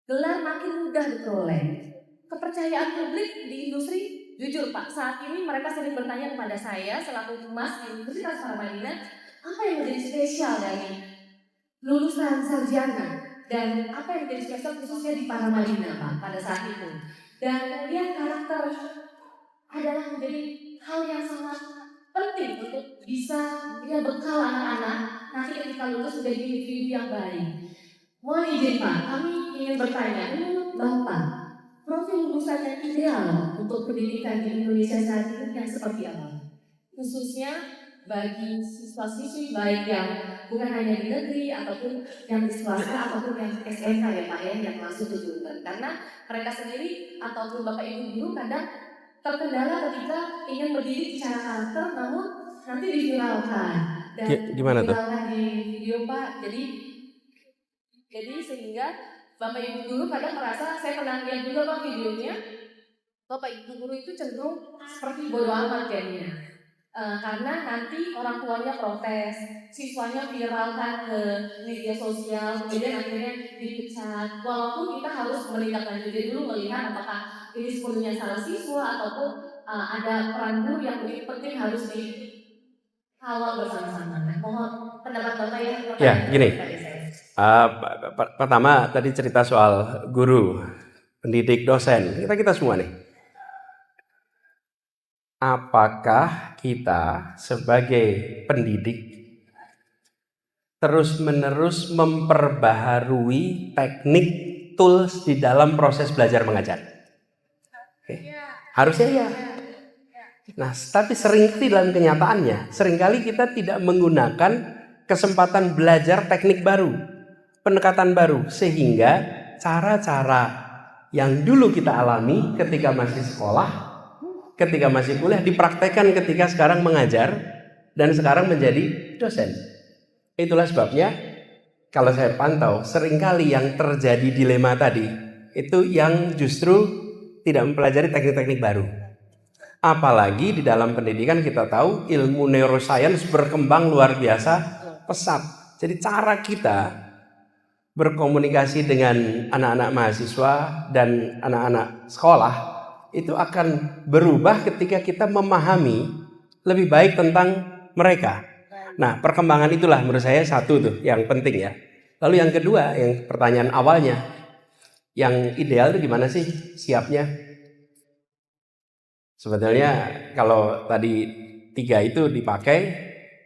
gelar makin mudah diperoleh. Kepercayaan publik di industri, jujur Pak, saat ini mereka sering bertanya kepada saya selaku humas di Universitas Paramadina, apa yang menjadi spesial dari lulusan sarjana dan apa yang menjadi spesial khususnya di Paramadina Pak pada saat itu. Dan kemudian karakter adalah menjadi hal yang sangat penting untuk bisa bekal anak-anak nanti ketika lulus menjadi individu yang baik. Mohon izin Pak, kami ingin bertanya, menurut Bapak, profil lulusan yang ideal untuk pendidikan di Indonesia saat ini yang seperti apa? Khususnya bagi siswa-siswi baik yang bukan hanya di negeri ataupun yang di swasta ataupun yang SMK ya Pak ya, yang langsung tujuan. Karena mereka sendiri ataupun Bapak Ibu guru kadang terkendala ketika ingin mendidik secara karakter namun nanti diviralkan dan gimana tuh? diviralkan di video Pak. Jadi sehingga Bapak Ibu guru kadang merasa, saya pernah lihat juga Pak videonya, Bapak Ibu guru itu cenderung seperti bodoh amat jadinya. Karena nanti orang tuanya protes, siswanya viralkan ke media sosial, kemudian akhirnya dipecat. Walaupun kita harus menindaklanjuti dulu melihat apakah ini sepenuhnya salah siswa ataupun ada peran guru yang lebih penting harus dikawal bersama-sama. Mohon pendapat Bapak ya. Ya, gini. Pertama tadi cerita soal guru, pendidik, dosen, kita semua nih. Apakah kita sebagai pendidik terus-menerus memperbaharui teknik tools di dalam proses belajar mengajar? Harusnya ya. Nah, tapi seringkali dalam kenyataannya, seringkali kita tidak menggunakan kesempatan belajar teknik baru, pendekatan baru, sehingga cara-cara yang dulu kita alami ketika masih sekolah, ketika masih kuliah, dipraktekkan ketika sekarang mengajar dan sekarang menjadi dosen. Itulah sebabnya kalau saya pantau seringkali yang terjadi dilema tadi itu yang justru tidak mempelajari teknik-teknik baru. Apalagi di dalam pendidikan kita tahu ilmu neuroscience berkembang luar biasa pesat. Jadi cara kita berkomunikasi dengan anak-anak mahasiswa dan anak-anak sekolah itu akan berubah ketika kita memahami lebih baik tentang mereka. Nah, perkembangan itulah menurut saya satu tuh yang penting ya. Lalu yang kedua, yang pertanyaan awalnya, yang ideal itu gimana sih siapnya? Sebetulnya kalau tadi 3 itu dipakai,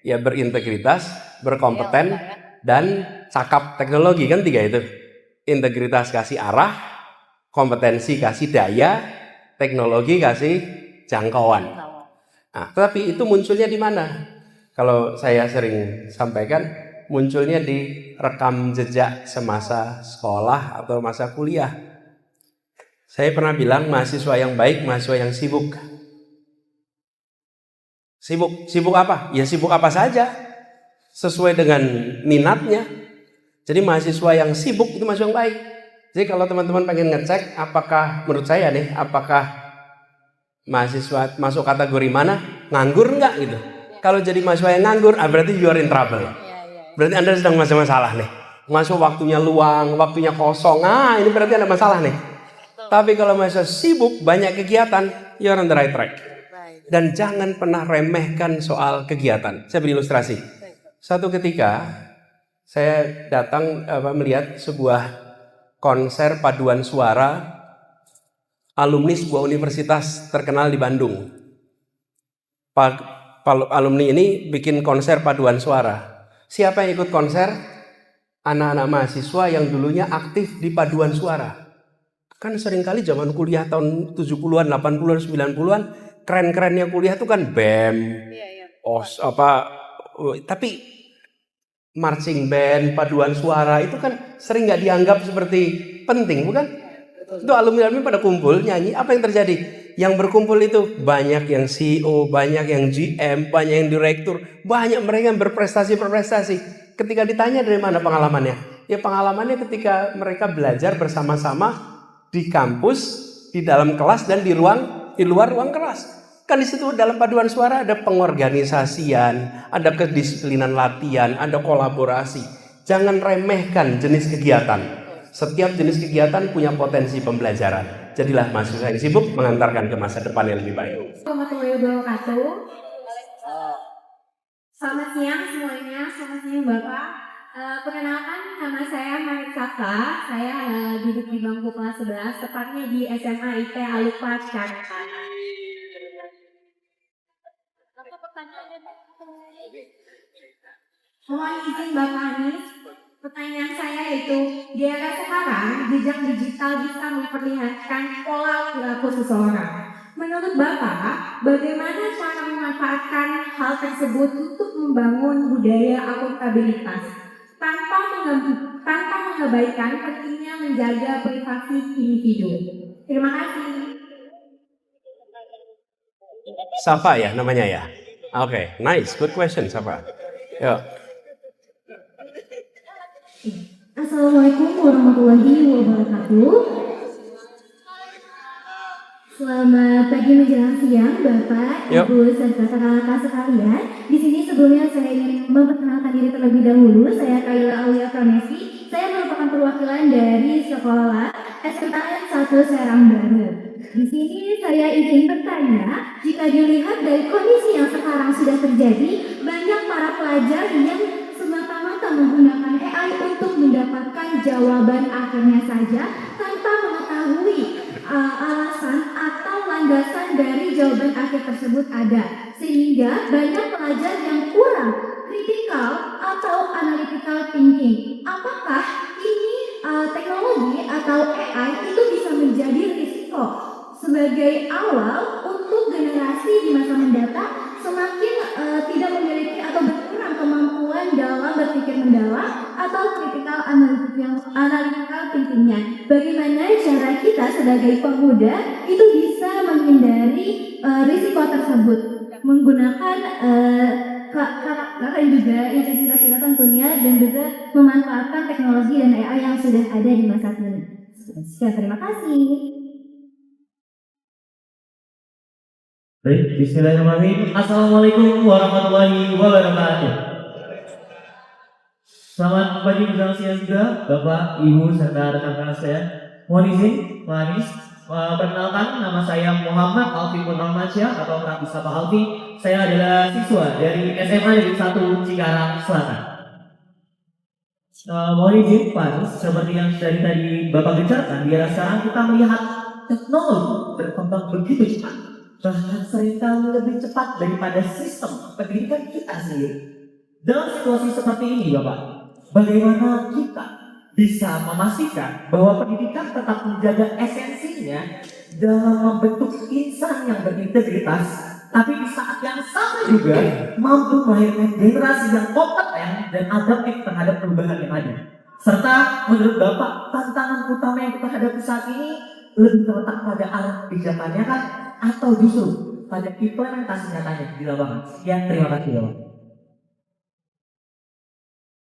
ya berintegritas, berkompeten, dan cakap teknologi, kan 3 itu. Integritas kasih arah, kompetensi kasih daya, teknologi kasih jangkauan. Nah, tapi itu munculnya di mana? Kalau saya sering sampaikan, munculnya di rekam jejak semasa sekolah atau masa kuliah. Saya pernah bilang mahasiswa yang baik, mahasiswa yang sibuk. Sibuk apa? Ya sibuk apa saja, sesuai dengan minatnya. Jadi mahasiswa yang sibuk itu mahasiswa yang baik. Jadi kalau teman-teman pengen ngecek apakah menurut saya nih, apakah mahasiswa masuk kategori mana, nganggur enggak gitu. Kalau jadi mahasiswa yang nganggur, berarti you are in trouble. Berarti Anda sedang masalah nih. Masuk waktunya luang, waktunya kosong. Ini berarti ada masalah nih. Tapi kalau mahasiswa sibuk, banyak kegiatan, you are on the right track. Dan jangan pernah remehkan soal kegiatan. Saya beri ilustrasi. Satu ketika saya datang melihat sebuah konser paduan suara alumni sebuah universitas terkenal di Bandung. Alumni ini bikin konser paduan suara. Siapa yang ikut konser? Anak-anak mahasiswa yang dulunya aktif di paduan suara. Kan seringkali zaman kuliah tahun 70-an, 80-an, 90-an, keren-kerennya kuliah itu kan BEM, tapi marching band, paduan suara itu kan sering nggak dianggap seperti penting, bukan? Itu alumni pada kumpul nyanyi, apa yang terjadi? Yang berkumpul itu banyak yang CEO, banyak yang GM, banyak yang direktur, banyak mereka yang berprestasi. Ketika ditanya dari mana pengalamannya? Ya pengalamannya ketika mereka belajar bersama-sama di kampus, di dalam kelas dan di luar ruang kelas. Kan di situ dalam paduan suara ada pengorganisasian, ada kedisiplinan latihan, ada kolaborasi. Jangan remehkan jenis kegiatan. Setiap jenis kegiatan punya potensi pembelajaran. Jadilah mahasiswa yang sibuk mengantarkan ke masa depan yang lebih baik. Warahmatullahi wabarakatuh. Selamat siang semuanya, selamat siang Bapak. Perkenalkan, nama saya Manik Saka. Saya duduk di bangku kelas 11, tepatnya di SMA IT Alupa Jakarta. Mohon izin Bapak Anies, pertanyaan saya itu, di era sekarang, jejak digital bisa memperlihatkan pola perilaku seseorang. Menurut Bapak, bagaimana cara memanfaatkan hal tersebut untuk membangun budaya akuntabilitas tanpa mengabaikan pentingnya menjaga privasi individu? Terima kasih. Safa ya namanya ya. Oke, nice, good question Safa. Yuk. Assalamualaikum warahmatullahi wabarakatuh. Selamat pagi menjelang siang, Bapak, Ibu, serta kakak-kakak sekalian. Di sini sebelumnya saya ingin memperkenalkan diri terlebih dahulu. Saya Kayla Aulia Pramesti. Saya merupakan perwakilan dari sekolah SMKN 1 Serang Baru. Di sini saya ingin bertanya, jika dilihat dari kondisi yang sekarang sudah terjadi, banyak para pelajar yang semata-mata menggunakan AI untuk mendapatkan jawaban akhirnya saja tanpa mengetahui alasan atau landasan dari jawaban akhir tersebut ada, sehingga banyak pelajar yang kurang kritikal atau analytical thinking. Apakah ini teknologi atau AI itu bisa menjadi risiko sebagai awal untuk generasi di masa mendatang semakin tidak memiliki atau berkurang kemampuan dalam berpikir mendalam atau critical analytical thinkingnya? Bagaimana cara kita sebagai pemuda itu bisa menghindari risiko tersebut menggunakan karakter dan juga integritas kita tentunya, dan juga memanfaatkan teknologi dan AI yang sudah ada di masa kini? Terima kasih. Baik, bismillahirrahmanirrahim. Assalamualaikum warahmatullahi wabarakatuh. Selamat pagi menjelang siang juga, Bapak, Ibu, serta rekan-rekan saya. Mohon izin, Pak Anies, perkenalkan, nama saya Muhammad Alfi Purnamasyah atau kerap disapa Alfi. Saya adalah siswa dari SMA Negeri 1 Cikarang Selatan. Mohon izin, Pak Anies, seperti yang tadi Bapak bicarakan, di era sekarang kita melihat teknologi berkembang begitu cepat, bahkan seringkali lebih cepat daripada sistem pendidikan kita sendiri. Dalam situasi seperti ini, Bapak, bagaimana kita bisa memastikan bahwa pendidikan tetap menjaga esensinya dalam membentuk insan yang berintegritas, tapi di saat yang sama juga mampu melahirkan generasi yang kompeten dan adaptif terhadap perubahan yang ada? Serta menurut Bapak, tantangan utama yang kita hadapi saat ini lebih terletak pada arah kebijakannya kan, atau justru pada implementasi nyatanya di lapangan? Sekian, terima kasih Bapak.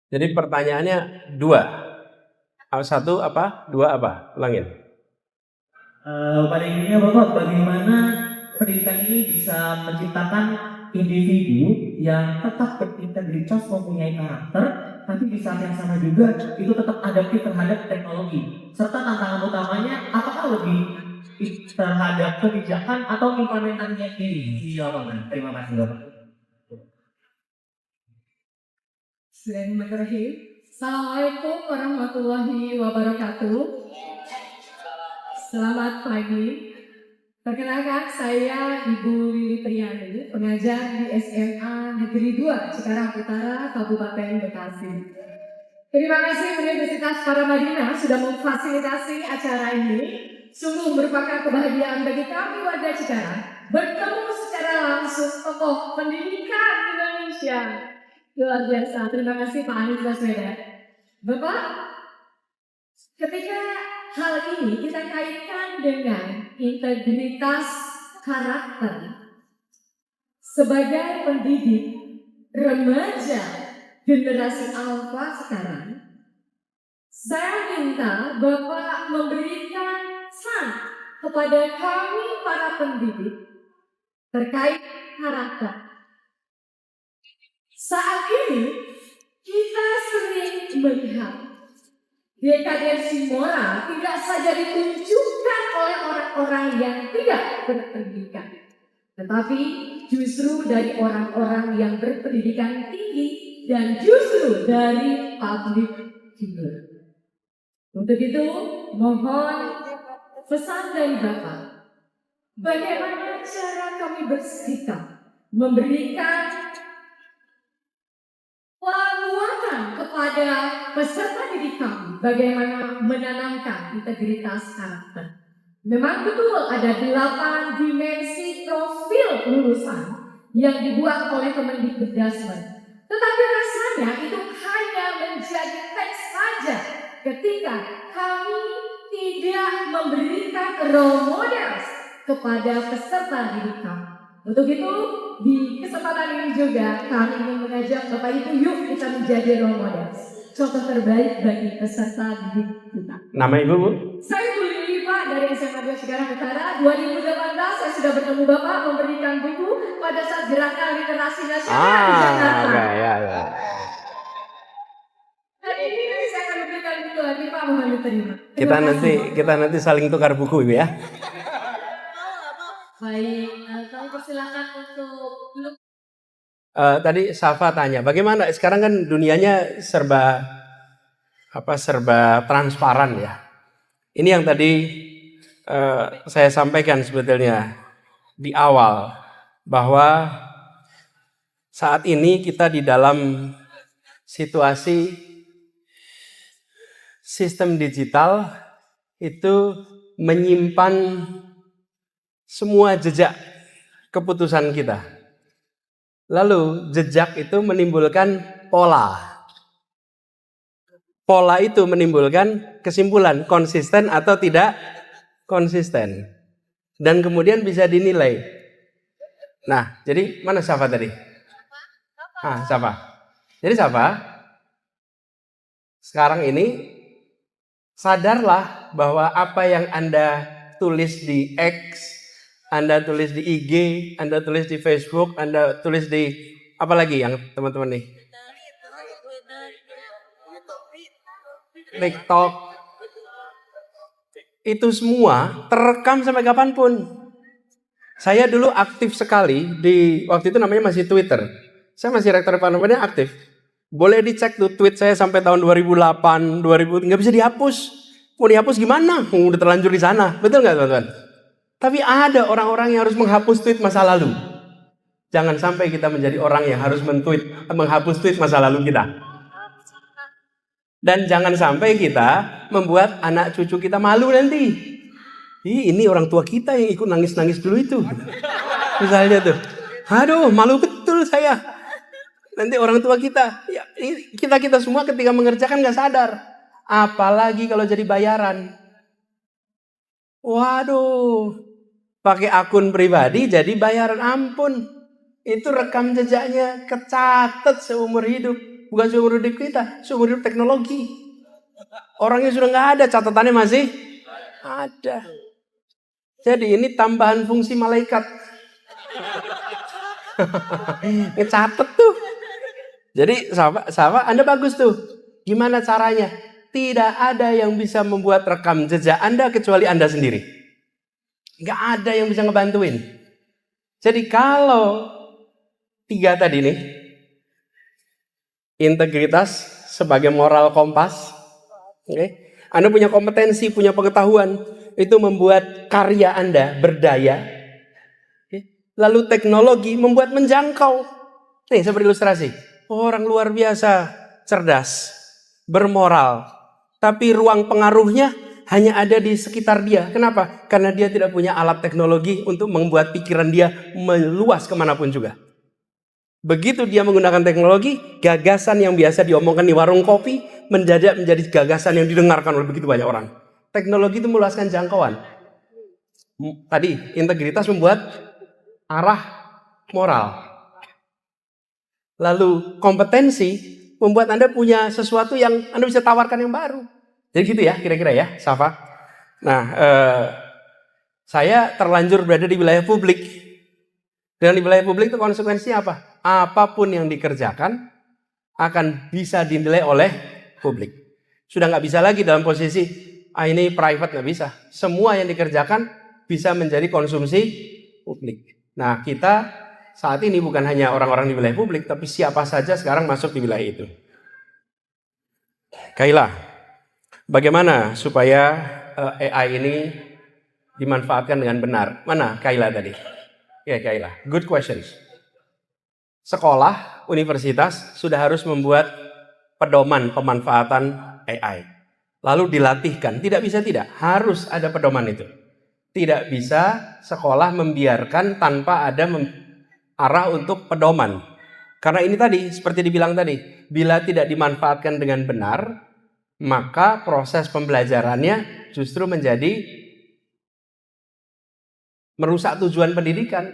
Jadi pertanyaannya dua. Satu apa? Dua apa? Ulangin. Pada intinya Bapak, bagaimana pendidikan ini bisa menciptakan individu yang tetap berintegritas, mempunyai karakter, tapi di saat yang sama juga itu tetap adaptif terhadap teknologi. Serta tantangan utamanya apakah lebih terhadap kebijakan atau implementasinya ini? Iya Bapak, terima kasih Bapak. Bismillahirrahmanirrahim. Assalamualaikum warahmatullahi wabarakatuh. Selamat pagi. Perkenalkan, saya Ibu Lili Priani, pengajar di SMA Negeri 2 Cikarang Utara, Kabupaten Bekasi. Terima kasih Universitas Paramadina sudah memfasilitasi acara ini. Sungguh merupakan kebahagiaan bagi kami warga Cikarang bertemu secara langsung tokoh pendidikan Indonesia. Luar biasa, terima kasih Pak Anies Baswedan. Bapak, ketika hal ini kita kaitkan dengan integritas karakter sebagai pendidik remaja generasi alfa sekarang, saya minta Bapak memberikan saran kepada kami para pendidik terkait karakter. Saat ini kita sering melihat Dekadensi moral tidak saja ditunjukkan oleh orang-orang yang tidak berpendidikan, tetapi justru dari orang-orang yang berpendidikan tinggi dan justru dari public figure. Untuk itu, mohon pesan dari Bapak, bagaimana cara kami bersikap memberikan penguatan kepada peserta didik kami, bagaimana menanamkan integritas karakter. Memang betul ada 8 dimensi profil lulusan yang dibuat oleh Kemendikbudristek. Tetapi rasanya itu hanya menjadi teks saja ketika kami tidak memberikan role models kepada peserta didik kami. Untuk itu, di kesempatan ini juga kami ingin mengajak Bapak Ibu, yuk kita menjadi role model, contoh terbaik bagi peserta didik kita. Nama Ibu, Bu? Saya Bu Lili Pak dari SMA 2 Cikarang Utara. 2018 saya sudah bertemu Bapak memberikan buku pada saat gerakan literasi nasional di Jakarta. Ya. Dan ini saya akan memberikan buku lagi Pak, mohon diterima. Kita nanti saling tukar buku, Ibu ya. Baik, kami persilakan untuk Tadi Safa tanya, bagaimana sekarang kan dunianya serba transparan ya. Ini yang tadi saya sampaikan sebetulnya di awal, bahwa saat ini kita di dalam situasi sistem digital itu menyimpan semua jejak keputusan kita. Lalu jejak itu menimbulkan pola. Pola itu menimbulkan kesimpulan konsisten atau tidak konsisten. Dan kemudian bisa dinilai. Nah, jadi mana Safa tadi? Safa. Jadi Safa, sekarang ini sadarlah bahwa apa yang Anda tulis di X, Anda tulis di IG, Anda tulis di Facebook, Anda tulis di apa lagi yang teman-teman nih? TikTok. Itu semua terekam sampai kapanpun. Saya dulu aktif sekali di waktu itu namanya masih Twitter. Saya masih rektor departemennya aktif. Boleh dicek tuh tweet saya sampai tahun 2008, 2000 nggak bisa dihapus. Mau dihapus gimana? Udah terlanjur di sana. Betul nggak teman-teman? Tapi ada orang-orang yang harus menghapus tweet masa lalu. Jangan sampai kita menjadi orang yang harus menghapus tweet masa lalu kita. Dan jangan sampai kita membuat anak cucu kita malu nanti. Ini orang tua kita yang ikut nangis-nangis dulu itu. Misalnya tuh, aduh malu betul saya. Nanti orang tua kita, ya, kita semua ketika mengerjakan gak sadar. Apalagi kalau jadi bayaran. Waduh, pakai akun pribadi jadi bayaran, ampun. Itu rekam jejaknya kecatat seumur hidup. Bukan seumur hidup kita, seumur hidup teknologi. Orangnya sudah nggak ada, catatannya masih ada. Jadi ini tambahan fungsi malaikat. Ngecatet tuh. Jadi sahabat, Anda bagus tuh. Gimana caranya? Tidak ada yang bisa membuat rekam jejak Anda kecuali Anda sendiri. Nggak ada yang bisa ngebantuin. Jadi kalau 3 tadi nih, integritas sebagai moral kompas, okay? Anda punya kompetensi, punya pengetahuan, itu membuat karya Anda berdaya. Okay? Lalu teknologi membuat menjangkau. Nih seperti ilustrasi, orang luar biasa, cerdas, bermoral, tapi ruang pengaruhnya hanya ada di sekitar dia. Kenapa? Karena dia tidak punya alat teknologi untuk membuat pikiran dia meluas kemanapun juga. Begitu dia menggunakan teknologi, gagasan yang biasa diomongkan di warung kopi mendadak menjadi gagasan yang didengarkan oleh begitu banyak orang. Teknologi itu meluaskan jangkauan. Tadi integritas membuat arah moral. Lalu kompetensi membuat Anda punya sesuatu yang Anda bisa tawarkan yang baru. Jadi gitu ya kira-kira ya, Safa. Nah, saya terlanjur berada di wilayah publik. Dan di wilayah publik itu konsekuensinya apa? Apapun yang dikerjakan akan bisa dinilai oleh publik. Sudah nggak bisa lagi dalam posisi ini private, nggak bisa. Semua yang dikerjakan bisa menjadi konsumsi publik. Nah, kita saat ini bukan hanya orang-orang di wilayah publik, tapi siapa saja sekarang masuk di wilayah itu. Kaila, bagaimana supaya AI ini dimanfaatkan dengan benar? Mana Kaila tadi? Ya, Kaila, good questions. Sekolah, universitas sudah harus membuat pedoman pemanfaatan AI. Lalu dilatihkan, tidak bisa tidak, harus ada pedoman itu. Tidak bisa sekolah membiarkan tanpa ada arah untuk pedoman. Karena ini tadi, seperti dibilang tadi, bila tidak dimanfaatkan dengan benar, maka proses pembelajarannya justru menjadi merusak tujuan pendidikan.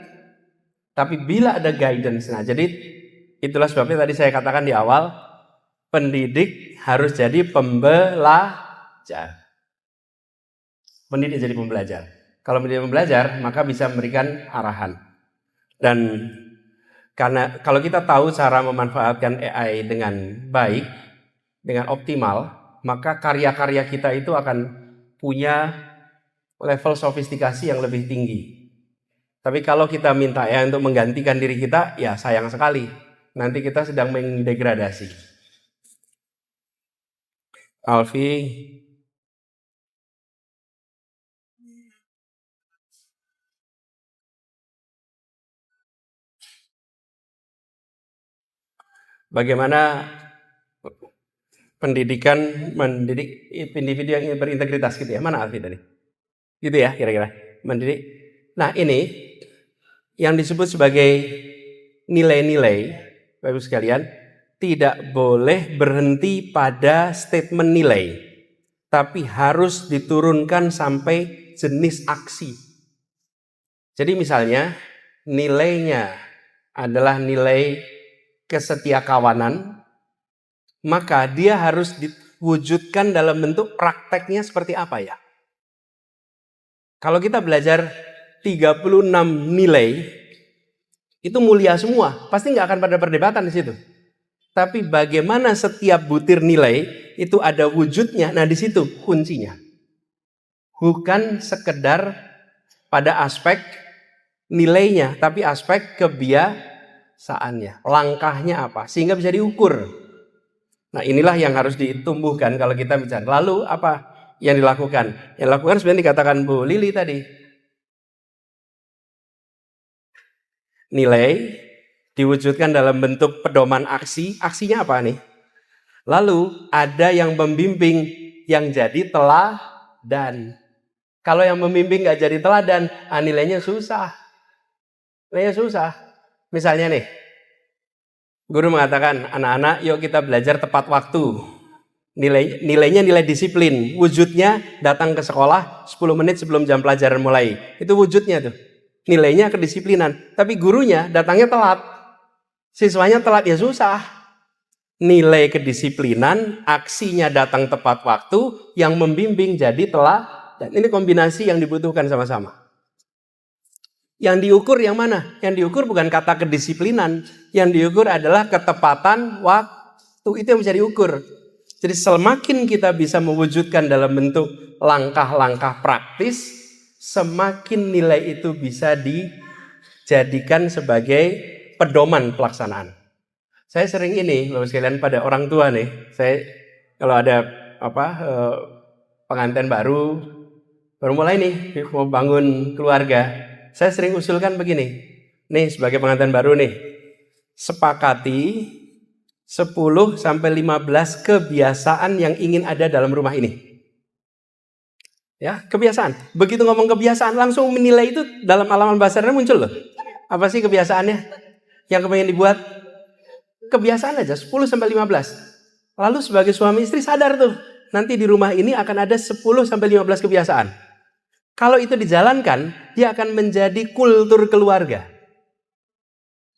Tapi bila ada guidance, nah jadi itulah sebabnya tadi saya katakan di awal, pendidik harus jadi pembelajar. Pendidik jadi pembelajar. Kalau menjadi pembelajar, maka bisa memberikan arahan. Dan karena kalau kita tahu cara memanfaatkan AI dengan baik, dengan optimal, maka karya-karya kita itu akan punya level sofistikasi yang lebih tinggi. Tapi kalau kita minta AI untuk menggantikan diri kita, ya sayang sekali. Nanti kita sedang mendegradasi. Alfi, bagaimana pendidikan mendidik individu yang berintegritas gitu ya? Mana Alfi tadi? Gitu ya kira-kira mendidik. Nah ini yang disebut sebagai nilai-nilai, Bapak Ibu sekalian, tidak boleh berhenti pada statement nilai, tapi harus diturunkan sampai jenis aksi. Jadi misalnya nilainya adalah nilai kesetiakawanan, maka dia harus diwujudkan dalam bentuk prakteknya seperti apa ya? Kalau kita belajar 36 nilai, itu mulia semua, pasti nggak akan pada perdebatan di situ. Tapi bagaimana setiap butir nilai itu ada wujudnya, nah di situ kuncinya. Bukan sekedar pada aspek nilainya, tapi aspek kebiasaannya, langkahnya apa, sehingga bisa diukur. Nah inilah yang harus ditumbuhkan kalau kita bicara. Lalu apa yang dilakukan? Yang dilakukan sebenarnya dikatakan Bu Lili tadi. Nilai diwujudkan dalam bentuk pedoman aksi. Aksinya apa nih? Lalu ada yang membimbing yang jadi teladan. Kalau yang membimbing nggak jadi teladan, nilainya susah. Nilainya susah. Misalnya nih, guru mengatakan, anak-anak yuk kita belajar tepat waktu. Nilainya nilai disiplin. Wujudnya datang ke sekolah 10 menit sebelum jam pelajaran mulai. Itu wujudnya tuh. Nilainya kedisiplinan. Tapi gurunya datangnya telat. Siswanya telat, ya susah. Nilai kedisiplinan, aksinya datang tepat waktu, yang membimbing jadi telat. Dan ini kombinasi yang dibutuhkan sama-sama. Yang diukur yang mana? Yang diukur bukan kata kedisiplinan. Yang diukur adalah ketepatan waktu. Itu yang bisa diukur. Jadi semakin kita bisa mewujudkan dalam bentuk langkah-langkah praktis, semakin nilai itu bisa dijadikan sebagai pedoman pelaksanaan. Saya sering ini, Bapak sekalian, pada orang tua nih. Saya kalau ada pengantin baru mulai nih mau bangun keluarga, saya sering usulkan begini. Nih sebagai pengantin baru nih, sepakati 10 sampai 15 kebiasaan yang ingin ada dalam rumah ini. Ya, kebiasaan. Begitu ngomong kebiasaan, langsung menilai itu dalam halaman bahasanya muncul loh. Apa sih kebiasaannya? Yang kepengen dibuat? Kebiasaan aja, 10 sampai 15. Lalu sebagai suami istri sadar tuh, nanti di rumah ini akan ada 10 sampai 15 kebiasaan. Kalau itu dijalankan, dia akan menjadi kultur keluarga.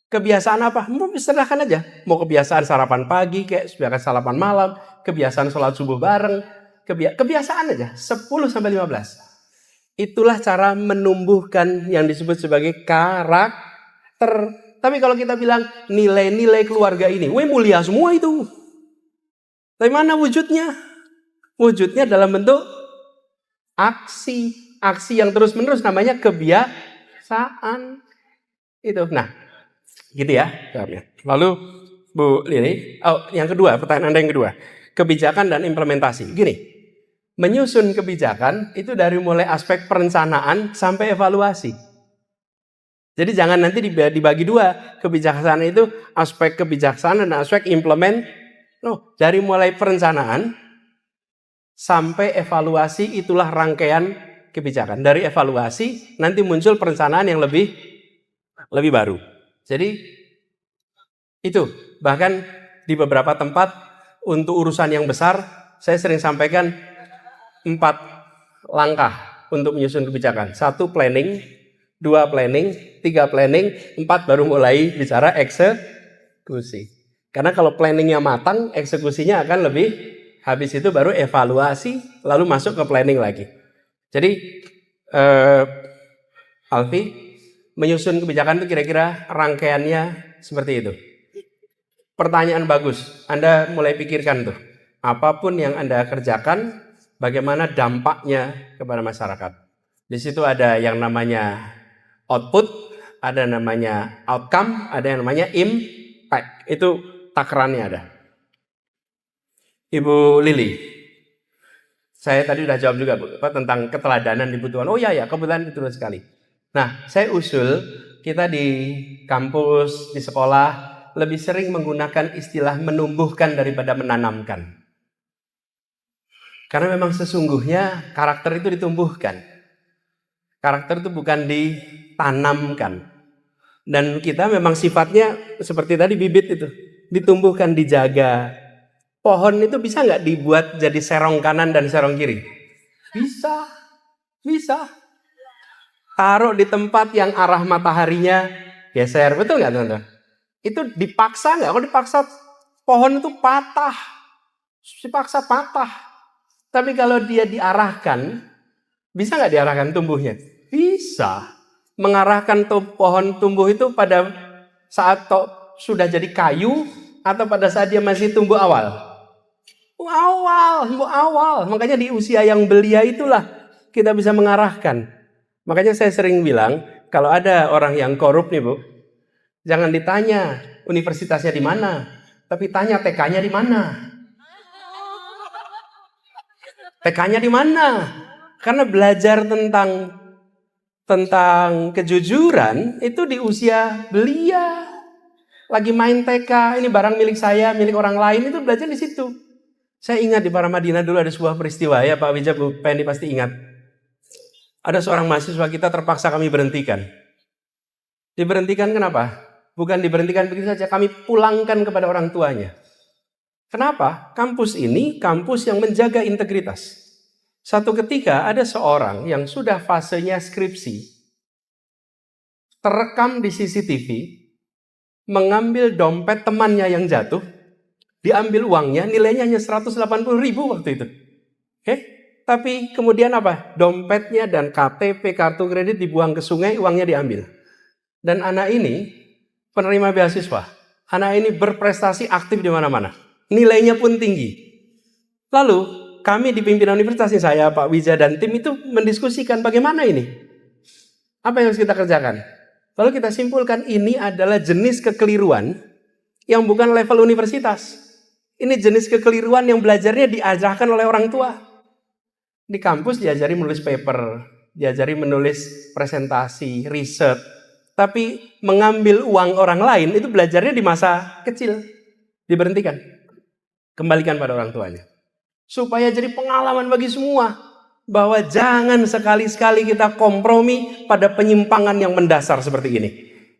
Kebiasaan apa? Mau serahkan aja. Mau kebiasaan sarapan pagi, kayak kebiasaan sarapan malam, kebiasaan sholat subuh bareng, kebiasaan aja, 10 sampai 15. Itulah cara menumbuhkan yang disebut sebagai karakter. Tapi kalau kita bilang nilai-nilai keluarga ini, mulia semua itu. Tapi mana wujudnya? Wujudnya dalam bentuk aksi. Aksi yang terus-menerus namanya kebiasaan. Itu. Nah, gitu ya jawabnya. Lalu Bu Lili, yang kedua, pertanyaan Anda yang kedua. Kebijakan dan implementasi. Gini, menyusun kebijakan itu dari mulai aspek perencanaan sampai evaluasi. Jadi jangan nanti dibagi dua. Kebijaksanaan itu aspek kebijaksanaan dan aspek implement. No, dari mulai perencanaan sampai evaluasi itulah rangkaian kebijakan. Dari evaluasi nanti muncul perencanaan yang lebih baru. Jadi itu bahkan di beberapa tempat untuk urusan yang besar saya sering sampaikan 4 langkah untuk menyusun kebijakan. 1 planning, 2 planning, 3 planning, 4 baru mulai bicara eksekusi. Karena kalau planningnya matang, eksekusinya akan lebih, habis itu baru evaluasi, lalu masuk ke planning lagi. Jadi Alfi, menyusun kebijakan itu kira-kira rangkaiannya seperti itu. Pertanyaan bagus, Anda mulai pikirkan tuh. Apapun yang Anda kerjakan, bagaimana dampaknya kepada masyarakat. Di situ ada yang namanya output, ada namanya outcome, ada yang namanya impact. Itu takarannya ada. Ibu Lili, saya tadi udah jawab juga Bu, tentang keteladanan dibutuhkan. Oh ya, kebetulan betul sekali. Nah, saya usul kita di kampus, di sekolah, lebih sering menggunakan istilah menumbuhkan daripada menanamkan. Karena memang sesungguhnya karakter itu ditumbuhkan. Karakter itu bukan ditanamkan. Dan kita memang sifatnya seperti tadi bibit itu. Ditumbuhkan, dijaga. Pohon itu bisa nggak dibuat jadi serong kanan dan serong kiri? Bisa. Taruh di tempat yang arah mataharinya geser. Betul nggak teman-teman? Itu dipaksa nggak? Kalau dipaksa pohon itu patah. Dipaksa patah. Tapi kalau dia diarahkan, bisa nggak diarahkan tumbuhnya? Bisa. Mengarahkan pohon tumbuh itu pada saat sudah jadi kayu atau pada saat dia masih tumbuh awal? Awal. Makanya di usia yang belia itulah kita bisa mengarahkan. Makanya saya sering bilang, kalau ada orang yang korup nih Bu, jangan ditanya universitasnya di mana, tapi tanya TK-nya di mana. TK-nya di mana? Karena belajar tentang kejujuran itu di usia belia. Lagi main TK, ini barang milik saya, milik orang lain, itu belajar di situ. Saya ingat di Paramadina dulu ada sebuah peristiwa ya Pak Wija, Bu Pendi pasti ingat. Ada seorang mahasiswa kita terpaksa kami berhentikan. Diberhentikan kenapa? Bukan diberhentikan begitu saja, kami pulangkan kepada orang tuanya. Kenapa? Kampus ini kampus yang menjaga integritas. Satu ketika ada seorang yang sudah fasenya skripsi, terekam di CCTV, mengambil dompet temannya yang jatuh, diambil uangnya, nilainya hanya 180.000 waktu itu. Oke? Tapi kemudian apa? Dompetnya dan KTP, kartu kredit dibuang ke sungai, uangnya diambil. Dan anak ini penerima beasiswa. Anak ini berprestasi aktif di mana-mana. Nilainya pun tinggi. Lalu kami di pimpinan universitas, saya, Pak Wija dan tim itu mendiskusikan bagaimana ini. Apa yang harus kita kerjakan? Lalu kita simpulkan ini adalah jenis kekeliruan yang bukan level universitas. Ini jenis kekeliruan yang belajarnya diajarkan oleh orang tua. Di kampus diajari menulis paper, diajari menulis presentasi, riset. Tapi mengambil uang orang lain itu belajarnya di masa kecil. Diberhentikan. Kembalikan pada orang tuanya. Supaya jadi pengalaman bagi semua. Bahwa jangan sekali-sekali kita kompromi pada penyimpangan yang mendasar seperti ini.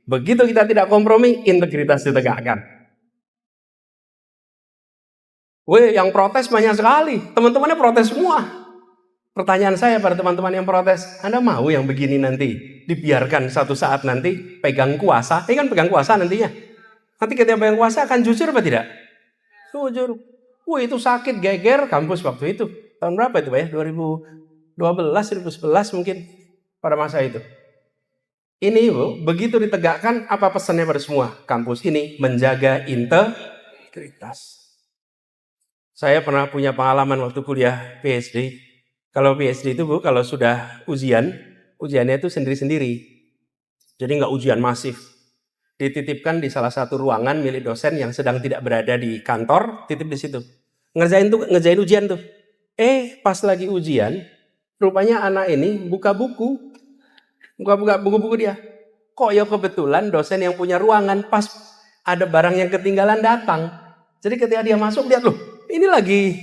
Begitu kita tidak kompromi, integritas ditegakkan. Yang protes banyak sekali. Teman-temannya protes semua. Pertanyaan saya pada teman-teman yang protes, Anda mau yang begini nanti dibiarkan satu saat nanti pegang kuasa? Ini kan pegang kuasa nantinya. Nanti ketika pegang kuasa akan jujur apa tidak? Jujur. Itu sakit geger kampus waktu itu. Tahun berapa itu Pak ya? 2012, 2011 mungkin pada masa itu. Ini Bu, begitu ditegakkan apa pesannya pada semua? Kampus ini menjaga integritas. Saya pernah punya pengalaman waktu kuliah PhD. Kalau PhD itu Bu, kalau sudah ujiannya itu sendiri-sendiri. Jadi nggak ujian masif. Dititipkan di salah satu ruangan milik dosen yang sedang tidak berada di kantor, titip di situ. Ngerjain ujian tuh. Pas lagi ujian, rupanya anak ini buka buku-buku dia. Kok ya kebetulan dosen yang punya ruangan pas ada barang yang ketinggalan datang. Jadi ketika dia masuk, lihat loh, ini lagi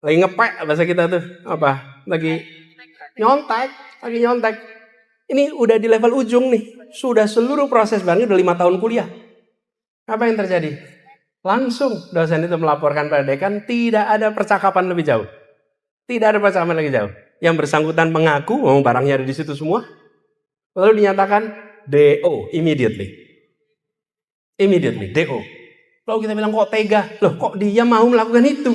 ngepek bahasa kita tuh, apa? Lagi nyontek. Ini udah di level ujung nih. Sudah seluruh proses barangnya udah 5 tahun kuliah. Apa yang terjadi? Langsung dosen itu melaporkan pada dekan, tidak ada percakapan lebih jauh. Tidak ada percakapan lebih jauh. Yang bersangkutan mengaku, barangnya ada di situ semua. Lalu dinyatakan DO, immediately, DO. Lalu kita bilang, kok tega? Loh, kok dia mau melakukan itu?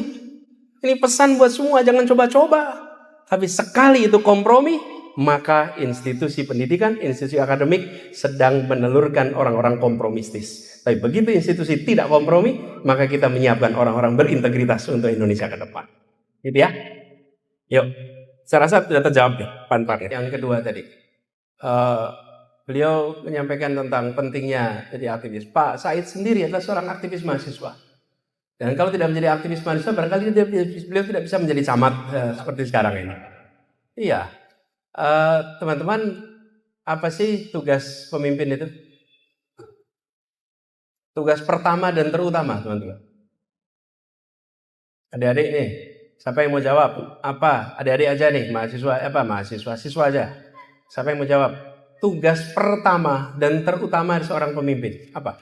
Ini pesan buat semua, jangan coba-coba. Tapi sekali itu kompromi, maka institusi pendidikan, institusi akademik sedang menelurkan orang-orang kompromistis. Tapi begitu institusi tidak kompromi, maka kita menyiapkan orang-orang berintegritas untuk Indonesia ke depan. Gitu ya? Yuk, saya rasa sudah terjawab ya, pan-pan. Yang kedua tadi, beliau menyampaikan tentang pentingnya jadi aktivis. Pak Said sendiri adalah seorang aktivis mahasiswa. Dan kalau tidak menjadi aktivis mahasiswa, barangkali beliau tidak bisa menjadi camat seperti sekarang ini. Iya. Teman-teman, apa sih tugas pemimpin itu? Tugas pertama dan terutama, teman-teman. Adik-adik nih, siapa yang mau jawab? Apa? Adik-adik aja nih, siswa aja. Siapa yang mau jawab? Tugas pertama dan terutama dari seorang pemimpin, apa?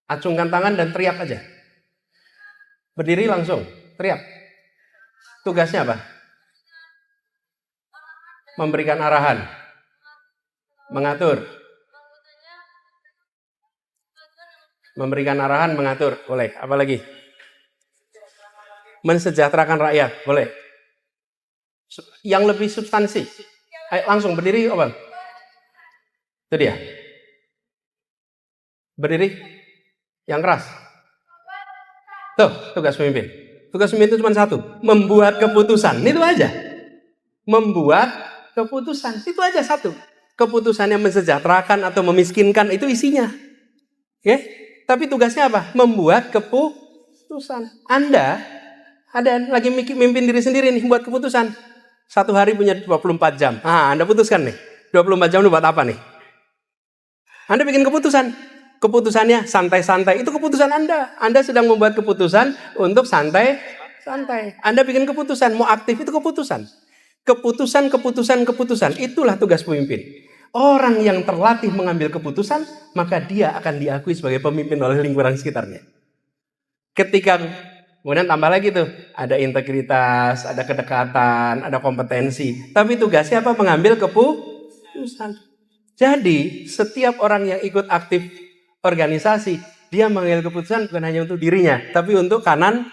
Acungkan tangan dan teriak aja. Berdiri langsung, teriak. Tugasnya apa? Memberikan arahan, mengatur. Memberikan arahan, mengatur, boleh. Apa lagi? Mensejahterakan rakyat, boleh. Yang lebih substansi. Ayo langsung berdiri, Bang. Itu dia. Berdiri. Yang keras. Tuh, tugas pemimpin. Tugas pemimpin itu cuma satu. Membuat keputusan. Itu aja. Membuat keputusan. Itu aja satu. Keputusan yang mensejahterakan atau memiskinkan, itu isinya. Oke? Tapi tugasnya apa? Membuat keputusan. Anda ada lagi mimpin diri sendiri nih, buat keputusan. Satu hari punya 24 jam. Anda putuskan nih. 24 jam buat apa nih? Anda bikin keputusan. Keputusannya santai-santai. Itu keputusan Anda. Anda sedang membuat keputusan untuk santai-santai. Anda bikin keputusan. Mau aktif itu keputusan. Keputusan. Itulah tugas pemimpin. Orang yang terlatih mengambil keputusan, maka dia akan diakui sebagai pemimpin oleh lingkungan sekitarnya. Ketika kemudian tambah lagi tuh, ada integritas, ada kedekatan, ada kompetensi. Tapi tugasnya apa? Mengambil keputusan. Jadi, setiap orang yang ikut aktif organisasi, dia mengambil keputusan bukan hanya untuk dirinya, tapi untuk kanan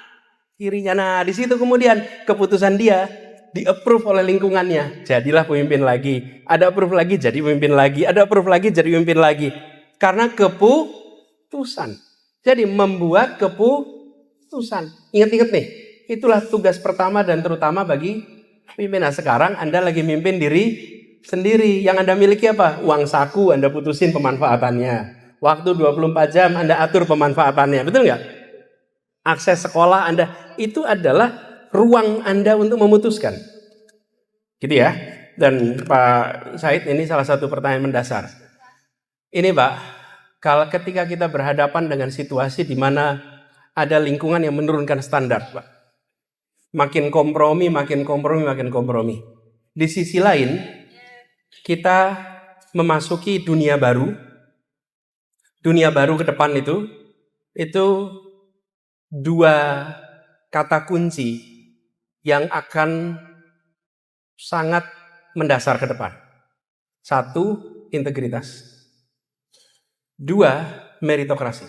kirinya. Nah, di situ kemudian keputusan dia di-approve oleh lingkungannya. Jadilah pemimpin lagi. Ada approve lagi, jadi pemimpin lagi. Ada approve lagi, jadi pemimpin lagi. Karena keputusan. Jadi, membuat keputusan. Ingat-ingat nih, itulah tugas pertama dan terutama bagi pemimpin. Nah, sekarang Anda lagi mimpin diri sendiri. Yang Anda miliki apa? Uang saku, Anda putusin pemanfaatannya. Waktu 24 jam Anda atur pemanfaatannya. Betul nggak? Akses sekolah Anda. Itu adalah ruang Anda untuk memutuskan. Gitu ya. Dan Pak Said, ini salah satu pertanyaan mendasar. Ini Pak, kalau ketika kita berhadapan dengan situasi di mana ada lingkungan yang menurunkan standar, Pak. Makin kompromi. Di sisi lain, kita memasuki dunia baru. Dunia baru ke depan itu dua kata kunci yang akan sangat mendasar ke depan. 1, integritas. 2, meritokrasi.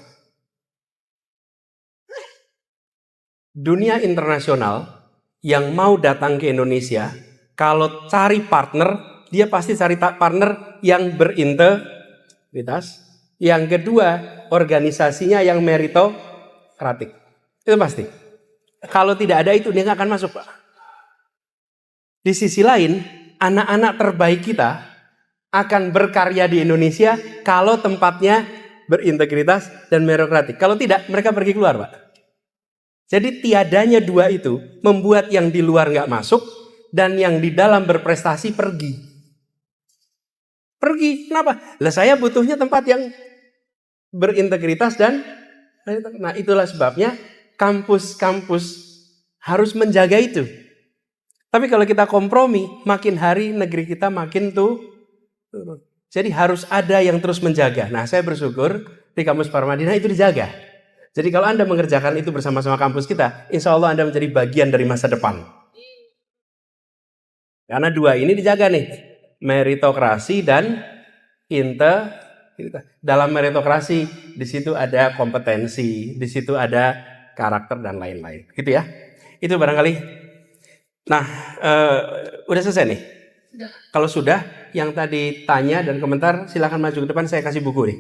Dunia internasional yang mau datang ke Indonesia, kalau cari partner, dia pasti cari partner yang berintegritas. Yang kedua, organisasinya yang meritokratik. Itu pasti. Kalau tidak ada itu dia nggak akan masuk, Pak. Di sisi lain, anak-anak terbaik kita akan berkarya di Indonesia kalau tempatnya berintegritas dan meritokratik. Kalau tidak, mereka pergi keluar, Pak. Jadi tiadanya dua itu membuat yang di luar nggak masuk dan yang di dalam berprestasi pergi. Pergi, kenapa? Lah saya butuhnya tempat yang berintegritas dan itulah sebabnya kampus-kampus harus menjaga itu. Tapi kalau kita kompromi, makin hari negeri kita makin turun. Jadi harus ada yang terus menjaga. Nah, saya bersyukur di kampus Paramadina itu dijaga. Jadi kalau Anda mengerjakan itu bersama-sama kampus kita, insya Allah Anda menjadi bagian dari masa depan. Karena dua ini dijaga nih, meritokrasi dan dalam meritokrasi di situ ada kompetensi, di situ ada karakter dan lain-lain, gitu ya. Itu barangkali. Nah, udah selesai nih. Kalau sudah, yang tadi tanya dan komentar, silakan maju ke depan. Saya kasih buku nih.